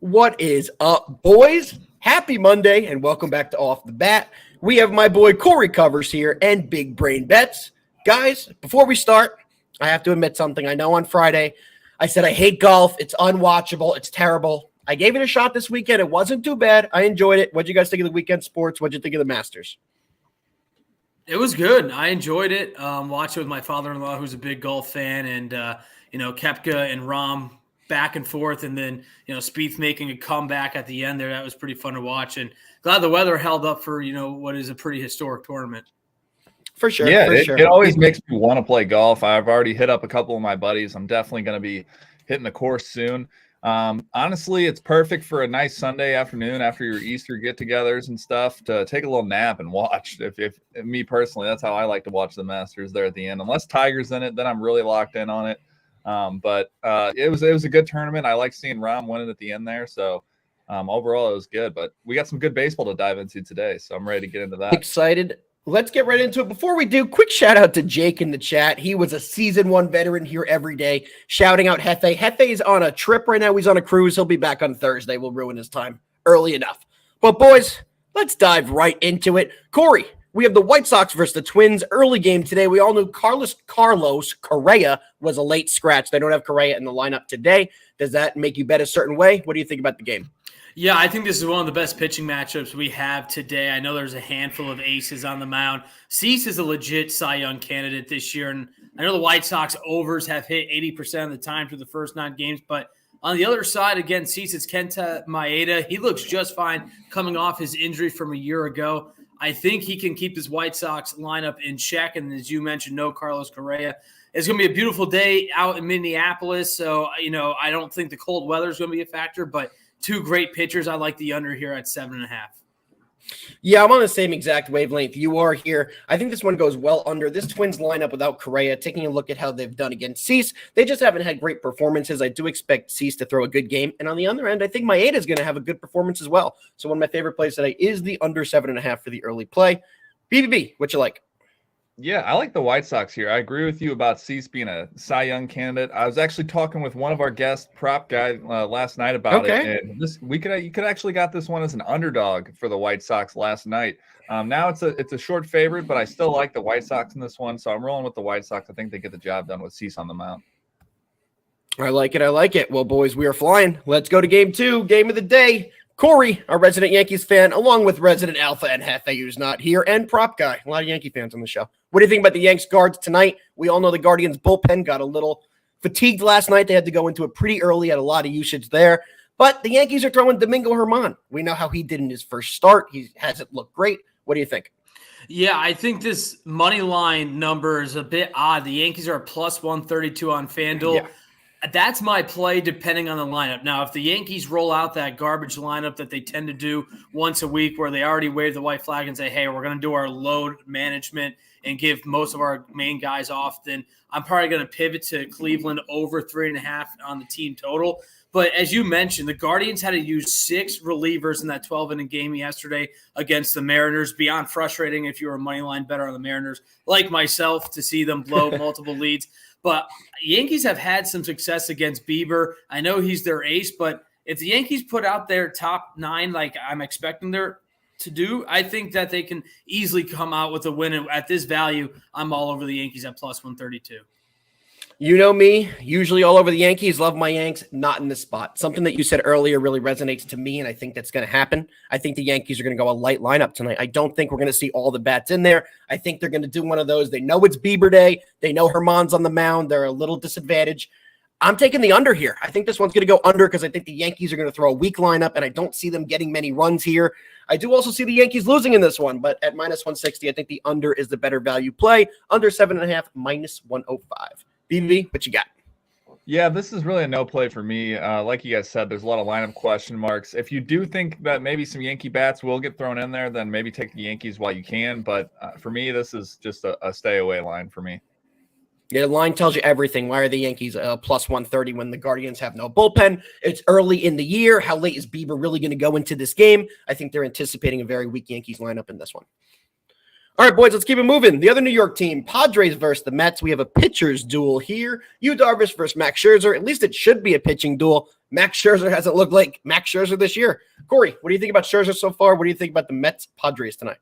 What is up, boys? Happy Monday, and welcome back to Off the Bat. We have my boy Corey Covers here and Big Brain Bets. Guys, before we start, I have to admit something. I know on Friday I said I hate golf. It's unwatchable. It's terrible. I gave it a shot this weekend. It wasn't too bad. I enjoyed it. What'd you guys think of the weekend sports? What'd you think of the Masters? It was good. I enjoyed it. Watched it with my father-in-law, who's a big golf fan, and Koepka and Rahm back and forth, and then Spieth making a comeback at the end there. That was pretty fun to watch, and glad the weather held up for what is a pretty historic tournament. For sure. Yeah, it always makes me want to play golf. I've already hit up a couple of my buddies. I'm definitely going to be hitting the course soon. Honestly, it's perfect for a nice Sunday afternoon after your Easter get-togethers and stuff to take a little nap and watch. If me personally, that's how I like to watch the Masters there at the end. Unless Tiger's in it, then I'm really locked in on it. But it was a good tournament. I like seeing Rahm winning at the end there. So overall, it was good. But we got some good baseball to dive into today, so I'm ready to get into that. Excited. Let's get right into it. Before we do, quick shout out to Jake in the chat. He was a season 1 veteran here every day, shouting out Hefe. Hefe is on a trip right now. He's on a cruise. He'll be back on Thursday. We'll ruin his time early enough. But boys, let's dive right into it. Corey, we have the White Sox versus the Twins. Early game today. We all knew Carlos Correa was a late scratch. They don't have Correa in the lineup today. Does that make you bet a certain way? What do you think about the game? Yeah, I think this is one of the best pitching matchups we have today. I know there's a handful of aces on the mound. Cease is a legit Cy Young candidate this year, and I know the White Sox overs have hit 80% of the time through the first 9 games, but on the other side, again, Cease, it's Kenta Maeda. He looks just fine coming off his injury from a year ago. I think he can keep this White Sox lineup in check, and as you mentioned, no Carlos Correa. It's going to be a beautiful day out in Minneapolis, so I don't think the cold weather is going to be a factor, but 2 great pitchers. I like the under here at 7.5. Yeah, I'm on the same exact wavelength you are here. I think this one goes well under. This Twins lineup without Correa, taking a look at how they've done against Cease, they just haven't had great performances. I do expect Cease to throw a good game. And on the other end, I think Maeda is going to have a good performance as well. So one of my favorite plays today is the under 7.5 for the early play. BBB, what you like? Yeah, I like the White Sox here. I agree with you about Cease being a Cy Young candidate. I was actually talking with one of our guest prop guy last night about it. And you could actually got this one as an underdog for the White Sox last night. Now it's a short favorite, but I still like the White Sox in this one, so I'm rolling with the White Sox. I think they get the job done with Cease on the mound. I like it. Well, boys, we are flying. Let's go to game 2, game of the day. Corey, our resident Yankees fan, along with resident Alpha and Hefe, who's not here, and prop guy. A lot of Yankee fans on the show. What do you think about the Yanks guards tonight? We all know the Guardians bullpen got a little fatigued last night. They had to go into it pretty early, had a lot of usage there. But the Yankees are throwing Domingo Germán. We know how he did in his first start. He hasn't looked great. What do you think? Yeah, I think this money line number is a bit odd. The Yankees are plus 132 on FanDuel. Yeah. That's my play depending on the lineup. Now, if the Yankees roll out that garbage lineup that they tend to do once a week where they already wave the white flag and say, hey, we're going to do our load management and give most of our main guys off, then I'm probably going to pivot to Cleveland over 3.5 on the team total. But as you mentioned, the Guardians had to use 6 relievers in that 12-inning game yesterday against the Mariners. Beyond frustrating if you were a money line bettor on the Mariners, like myself, to see them blow multiple leads. But Yankees have had some success against Bieber. I know he's their ace, but if the Yankees put out their top 9 like I'm expecting them to do, I think that they can easily come out with a win. And at this value, I'm all over the Yankees at plus 132. You know me, usually all over the Yankees, love my Yanks, not in this spot. Something that you said earlier really resonates to me, and I think that's going to happen. I think the Yankees are going to go a light lineup tonight. I don't think we're going to see all the bats in there. I think they're going to do one of those. They know it's Bieber Day. They know Herman's on the mound. They're a little disadvantaged. I'm taking the under here. I think this one's going to go under because I think the Yankees are going to throw a weak lineup, and I don't see them getting many runs here. I do also see the Yankees losing in this one, but at minus 160, I think the under is the better value play. Under 7.5, minus 105. BB, what you got? Yeah, this is really a no play for me. Like you guys said, there's a lot of lineup question marks. If you do think that maybe some Yankee bats will get thrown in there, then maybe take the Yankees while you can. But for me, this is just a stay away line for me. Yeah, the line tells you everything. Why are the Yankees plus 130 when the Guardians have no bullpen? It's early in the year. How late is Bieber really going to go into this game? I think they're anticipating a very weak Yankees lineup in this one. All right, boys, let's keep it moving. The other New York team, Padres versus the Mets. We have a pitcher's duel here. Yu Darvish versus Max Scherzer. At least it should be a pitching duel. Max Scherzer hasn't looked like Max Scherzer this year. Corey, what do you think about Scherzer so far? What do you think about the Mets Padres tonight?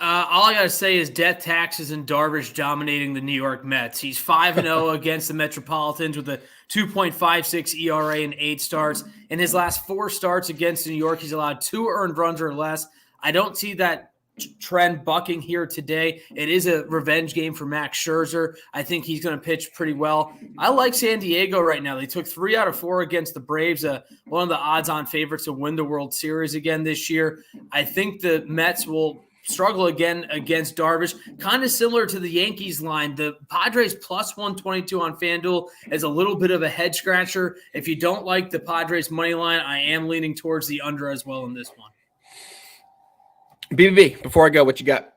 All I got to say is death taxes and Darvish dominating the New York Mets. He's 5-0 against the Metropolitans with a 2.56 ERA and 8 starts. In his last 4 starts against New York, he's allowed 2 earned runs or less. I don't see that trend bucking here today. It is a revenge game for Max Scherzer. I think he's going to pitch pretty well. I like San Diego right now. They took 3 out of 4 against the Braves, one of the odds-on favorites to win the World Series again this year. I think the Mets will struggle again against Darvish, kind of similar to the Yankees line. The Padres plus 122 on FanDuel is a little bit of a head scratcher. If you don't like the Padres money line, I am leaning towards the under as well in this one. BBB, before I go, what you got?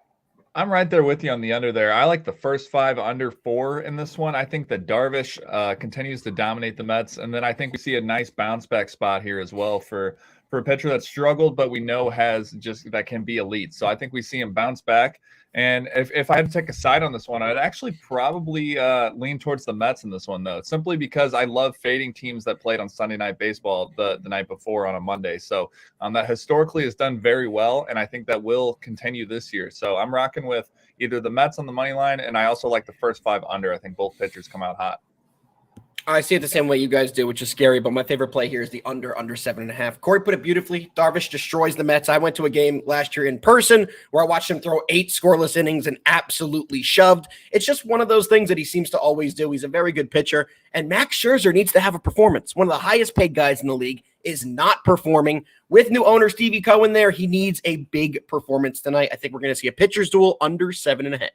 I'm right there with you on the under there. I like the first 5 under 4 in this one. I think that Darvish continues to dominate the Mets. And then I think we see a nice bounce back spot here as well for a pitcher that struggled, but we know has just that can be elite. So I think we see him bounce back. And if I had to take a side on this one, I'd actually probably lean towards the Mets in this one, though, simply because I love fading teams that played on Sunday Night Baseball the night before on a Monday. So that historically has done very well, and I think that will continue this year. So I'm rocking with either the Mets on the money line, and I also like the first 5 under. I think both pitchers come out hot. I see it the same way you guys do, which is scary, but my favorite play here is the under 7.5. Corey put it beautifully. Darvish destroys the Mets. I went to a game last year in person where I watched him throw 8 scoreless innings and absolutely shoved. It's just one of those things that he seems to always do. He's a very good pitcher, and Max Scherzer needs to have a performance. One of the highest paid guys in the league is not performing. With new owner Stevie Cohen there, he needs a big performance tonight. I think we're going to see a pitcher's duel under 7.5.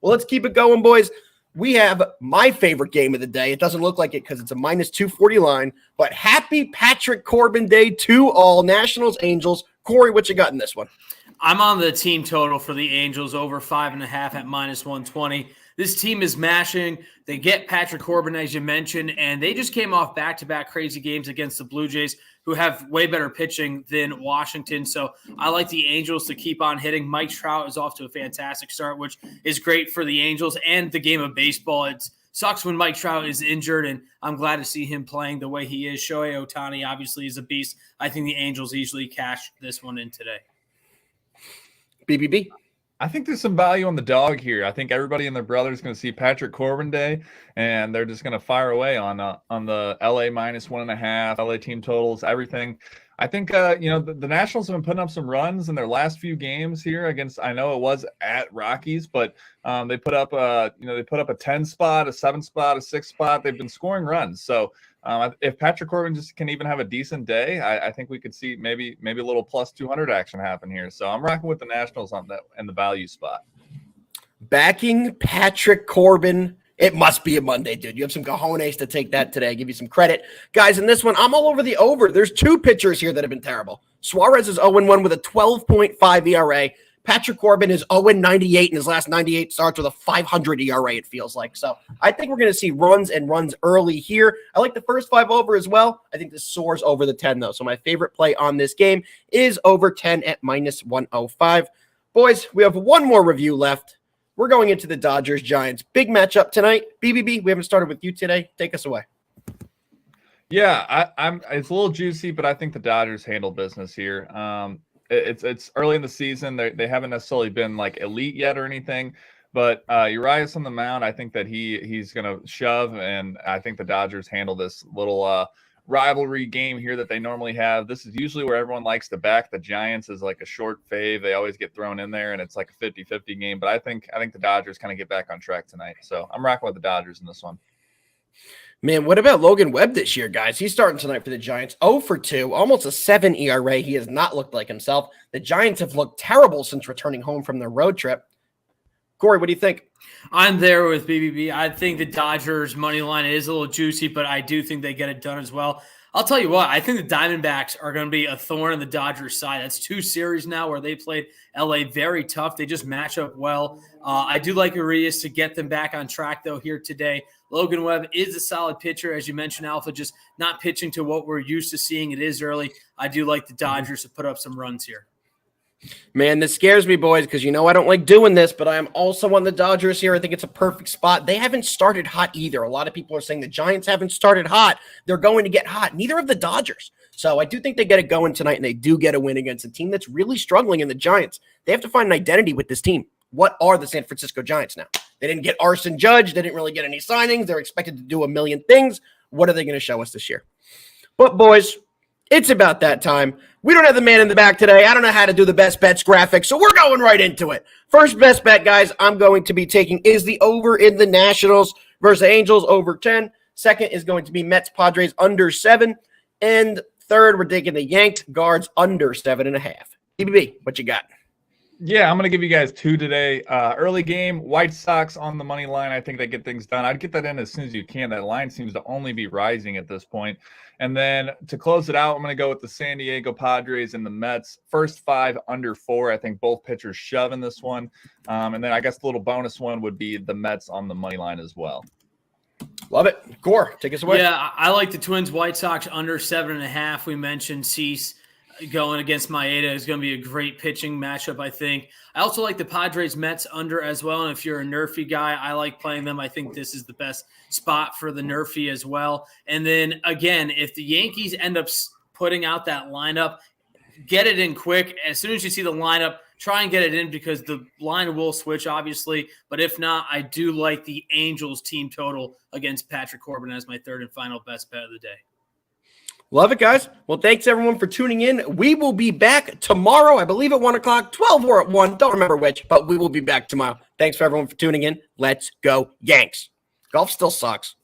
Well, let's keep it going, boys. We have my favorite game of the day. It doesn't look like it because it's a minus 240 line, but happy Patrick Corbin Day to all. Nationals, Angels. Corey, what you got in this one? I'm on the team total for the Angels over 5.5 at minus 120. This team is mashing. They get Patrick Corbin, as you mentioned, and they just came off back-to-back crazy games against the Blue Jays, who have way better pitching than Washington. So I like the Angels to keep on hitting. Mike Trout is off to a fantastic start, which is great for the Angels and the game of baseball. It sucks when Mike Trout is injured, and I'm glad to see him playing the way he is. Shohei Ohtani obviously is a beast. I think the Angels easily cash this one in today. BBB. I think there's some value on the dog here. I think everybody and their brother is going to see Patrick Corbin Day, and they're just going to fire away on the LA minus 1.5, LA team totals, everything. I think the Nationals have been putting up some runs in their last few games here against. I know it was at Rockies, but they put up a 10 spot, a 7 spot, a 6 spot. They've been scoring runs. So if Patrick Corbin just can even have a decent day, I think we could see maybe a little plus 200 action happen here. So I'm rocking with the Nationals on that and the value spot. Backing Patrick Corbin. It must be a Monday, dude. You have some cojones to take that today. I give you some credit. Guys, in this one, I'm all over the over. There's 2 pitchers here that have been terrible. Suarez is 0-1 with a 12.5 ERA. Patrick Corbin is 0-98 in his last 98 starts with a 500 ERA, it feels like. So I think we're going to see runs and runs early here. I like the first 5 over as well. I think this soars over the 10, though. So my favorite play on this game is over 10 at minus 105. Boys, we have one more review left. We're going into the Dodgers-Giants. Big matchup tonight. BBB, we haven't started with you today. Take us away. Yeah, I'm. It's a little juicy, but I think the Dodgers handle business here. It's early in the season. They haven't necessarily been like elite yet or anything, But Urias on the mound, I think that he's going to shove, and I think the Dodgers handle this little rivalry game here that they normally have. This is usually where everyone likes to back the Giants as like a short fave. They always get thrown in there, and it's like a 50-50 game. But I think the Dodgers kind of get back on track tonight. So I'm rocking with the Dodgers in this one. Man, what about Logan Webb this year, guys? He's starting tonight for the Giants. 0 for 2, almost a 7 ERA. He has not looked like himself. The Giants have looked terrible since returning home from their road trip. Corey, what do you think? I'm there with BBB. I think the Dodgers money line is a little juicy, but I do think they get it done as well. I'll tell you what, I think the Diamondbacks are going to be a thorn in the Dodgers' side. That's 2 series now where they played LA very tough. They just match up well. I do like Urias to get them back on track, though, here today. Logan Webb is a solid pitcher, as you mentioned, Alpha, just not pitching to what we're used to seeing. It is early. I do like the Dodgers to put up some runs here. Man, this scares me, boys, because I don't like doing this, but I am also on the Dodgers here. I think it's a perfect spot. They haven't started hot either. A lot of people are saying the Giants haven't started hot. They're going to get hot. Neither of the Dodgers. So I do think they get it going tonight, and they do get a win against a team that's really struggling in the Giants. They have to find an identity with this team. What are the San Francisco Giants now? They didn't get Arson Judge. They didn't really get any signings. They're expected to do a million things. What are they going to show us this year? But, boys, it's about that time. We don't have the man in the back today. I don't know how to do the best bets graphic, so we're going right into it. First best bet, guys, I'm going to be taking is the over in the Nationals versus Angels over 10. Second is going to be Mets Padres under 7. And third, we're taking the Yanks Guards under 7.5. BBB, what you got? Yeah, I'm going to give you guys 2 today. Early game, White Sox on the money line. I think they get things done. I'd get that in as soon as you can. That line seems to only be rising at this point. And then to close it out, I'm going to go with the San Diego Padres and the Mets. First 5 under 4. I think both pitchers shove in this one. And then I guess the little bonus one would be the Mets on the money line as well. Love it. Gore, take us away. Yeah, I like the Twins White Sox under 7.5. We mentioned Cease going against Maeda is going to be a great pitching matchup, I think. I also like the Padres Mets under as well. And if you're a Nerfy guy, I like playing them. I think this is the best spot for the Nerfy as well. And then again, if the Yankees end up putting out that lineup, get it in quick. As soon as you see the lineup, try and get it in because the line will switch, obviously. But if not, I do like the Angels team total against Patrick Corbin as my third and final best bet of the day. Love it, guys. Well, thanks, everyone, for tuning in. We will be back tomorrow, I believe at 1 o'clock, 12 or at 1. Don't remember which, but we will be back tomorrow. Thanks for everyone for tuning in. Let's go, Yanks. Golf still sucks.